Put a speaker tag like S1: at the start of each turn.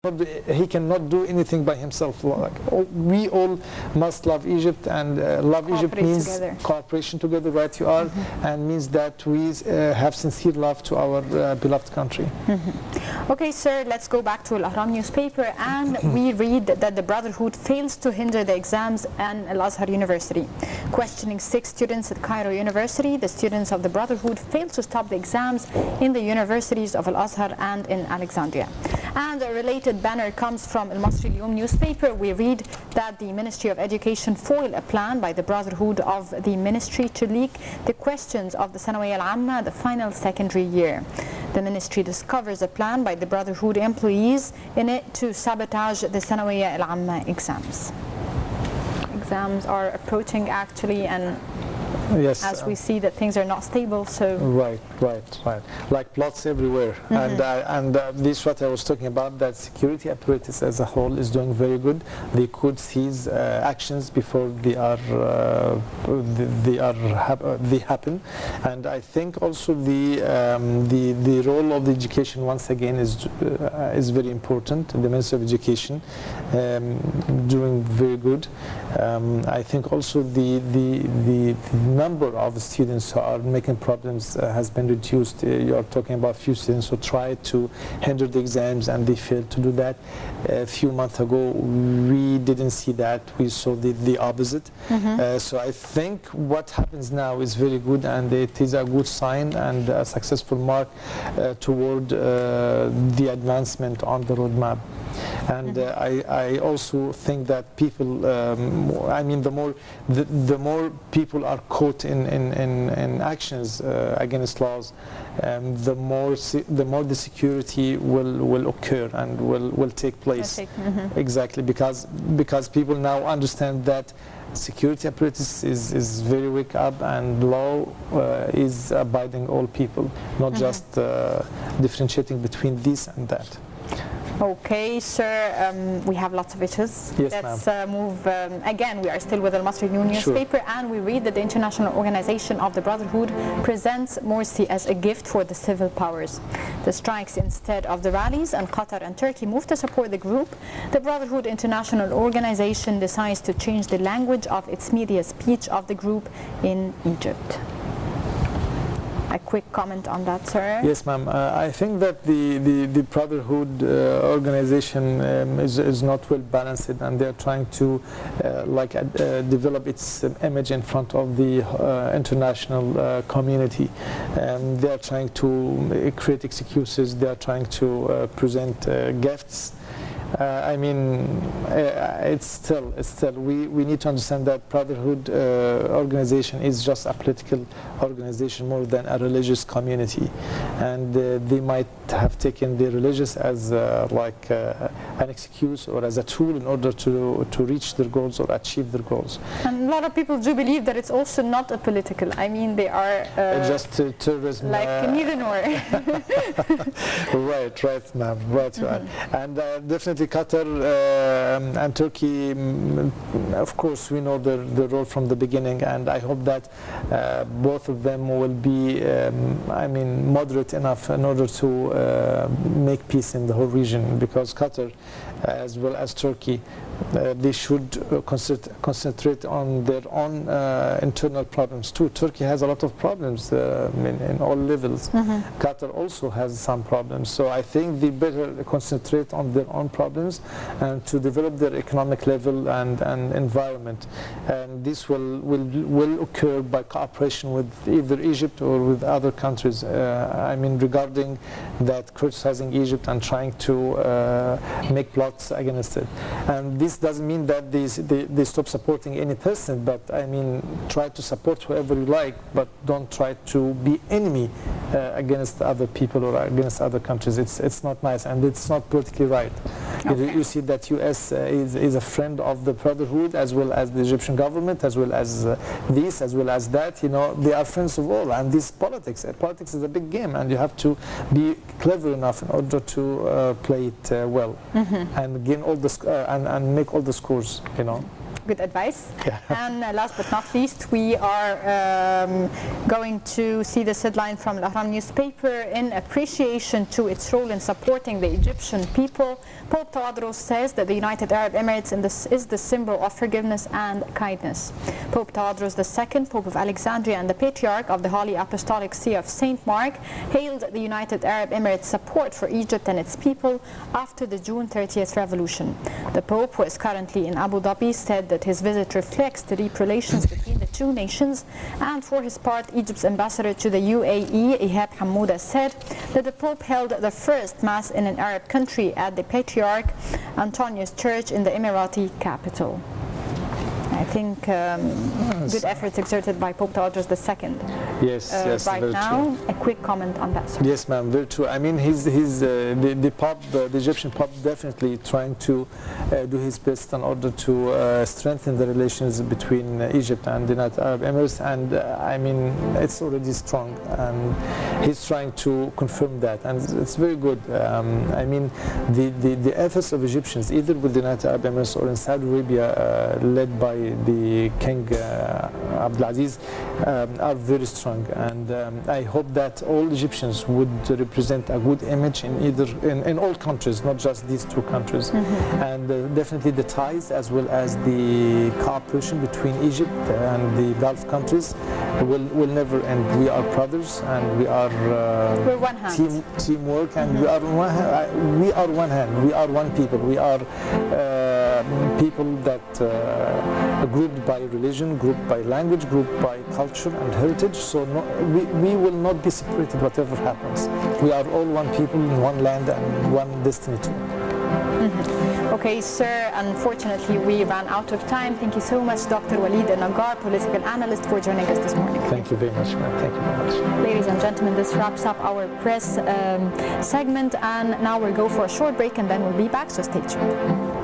S1: He cannot do anything by himself. Like, we all must love Egypt, and love Egypt means cooperation together, right you are, and means that we have sincere love to our beloved country.
S2: Okay, sir, let's go back to Al-Ahram newspaper, and we read that the Brotherhood fails to hinder the exams at Al-Azhar University. Questioning 6 students at Cairo University, the students of the Brotherhood failed to stop the exams in the universities of Al-Azhar and in Alexandria. And a related banner comes from Al-Masri Al-Yawm newspaper. We read that the Ministry of Education foiled a plan by the Brotherhood of the ministry to leak the questions of the Sanawiyya Al-Amma, the final secondary year. The ministry discovers a plan by the Brotherhood employees in it to sabotage the Sanawiyya Al-Amma exams. Exams are approaching actually, and
S1: yes,
S2: as we see that things are not stable, so
S1: right, like plots everywhere. And this is what I was talking about, that security apparatus as a whole is doing very good. They could seize actions before they happen, and I think also the role of the education once again is very important. The Ministry of Education doing very good. I think also the number of students who are making problems has been reduced. You are talking about few students who tried to hinder the exams and they failed to do that. A few months ago we didn't see that, we saw the opposite. So I think what happens now is very good, and it is a good sign and a successful mark toward the advancement on the roadmap. And I also think that people, I mean, the more people are caught in actions against laws, the more the security will occur and will take place. Exactly, because people now understand that security apparatus is very wake up, and law is abiding all people, not just differentiating between this and that.
S2: Okay, sir, we have lots of issues.
S1: Yes,
S2: let's move, again, we are still with Al-Masri Al-Yawm newspaper, and we read that the International Organization of the Brotherhood presents Morsi as a gift for the civil powers. The strikes instead of the rallies, and Qatar and Turkey move to support the group. The Brotherhood International Organization decides to change the language of its media speech of the group in Egypt. A quick comment on that, sir.
S1: Yes, ma'am. I think that the Brotherhood organization is not well balanced, and they are trying to develop its image in front of the international community. They are trying to create excuses. They are trying to present gifts. I mean, it's still we need to understand that Brotherhood organization is just a political organization more than a religious community, and they might have taken the religious as an excuse or as a tool in order to reach their goals or achieve their goals.
S2: And a lot of people do believe that it's also not a political. I mean, they are
S1: just terrorism,
S2: like neither nor.
S1: right, ma'am. Right, you are. And definitely Qatar and Turkey, of course, we know the role from the beginning, and I hope that both of them will be, I mean, moderate enough in order to make peace in the whole region, because Qatar, as well as Turkey, they should concentrate on their own internal problems too. Turkey has a lot of problems in all levels. Qatar also has some problems, so I think they better concentrate on their own problems and to develop their economic level and environment, and this will occur by cooperation with either Egypt or with other countries. I mean, regarding that, criticizing Egypt and trying to make plots against it, and this doesn't mean that they stop supporting any person, but I mean, try to support whoever you like, but don't try to be enemy against other people or against other countries. It's not nice, and it's not politically right. Okay. You see that US is a friend of the Brotherhood, as well as the Egyptian government, as well as this, as well as that. You know, they are friends of all, and this politics. Politics is a big game, and you have to be clever enough in order to play it well and gain all the and make all the scores. You know.
S2: Good advice.
S1: Yeah.
S2: And last but not least, we are going to see this headline from the Ahram newspaper. In appreciation to its role in supporting the Egyptian people, Pope Tawadros says that the United Arab Emirates is the symbol of forgiveness and kindness. Pope Tawadros II, Pope of Alexandria and the Patriarch of the Holy Apostolic See of St. Mark, hailed the United Arab Emirates' support for Egypt and its people after the June 30th revolution. The Pope, who is currently in Abu Dhabi, said that his visit reflects the deep relations between the two nations, and for his part, Egypt's ambassador to the UAE, Ihab Hamouda, said that the Pope held the first Mass in an Arab country at the Patriarch Antonius Church in the Emirati capital. I think good efforts exerted by Pope Tawadros II.
S1: Yes, yes,
S2: right now.
S1: True.
S2: A quick comment on that, sir.
S1: Yes, ma'am, very true. I mean, the Pope, the Egyptian Pope, definitely trying to do his best in order to strengthen the relations between Egypt and the United Arab Emirates, and I mean, it's already strong, and he's trying to confirm that, and it's very good. I mean, the efforts of Egyptians, either with the United Arab Emirates or in Saudi Arabia, led by the King Abdulaziz, are very strong, and I hope that all Egyptians would represent a good image in all countries, not just these two countries. And definitely the ties as well as the cooperation between Egypt and the Gulf countries will never end. We are brothers, and we're one hand. Teamwork, and we are one hand. We are one hand. We are one people. We are people that grouped by religion, grouped by language, grouped by culture and heritage. So we will not be separated whatever happens. We are all one people in one land and one destiny too.
S2: Okay, sir, unfortunately we ran out of time. Thank you so much, Dr. Walid Naggar, political analyst, for joining us this morning.
S1: Thank you very much, ma'am. Thank you very much.
S2: Ladies and gentlemen, this wraps up our press segment, and now we'll go for a short break and then we'll be back, so stay tuned.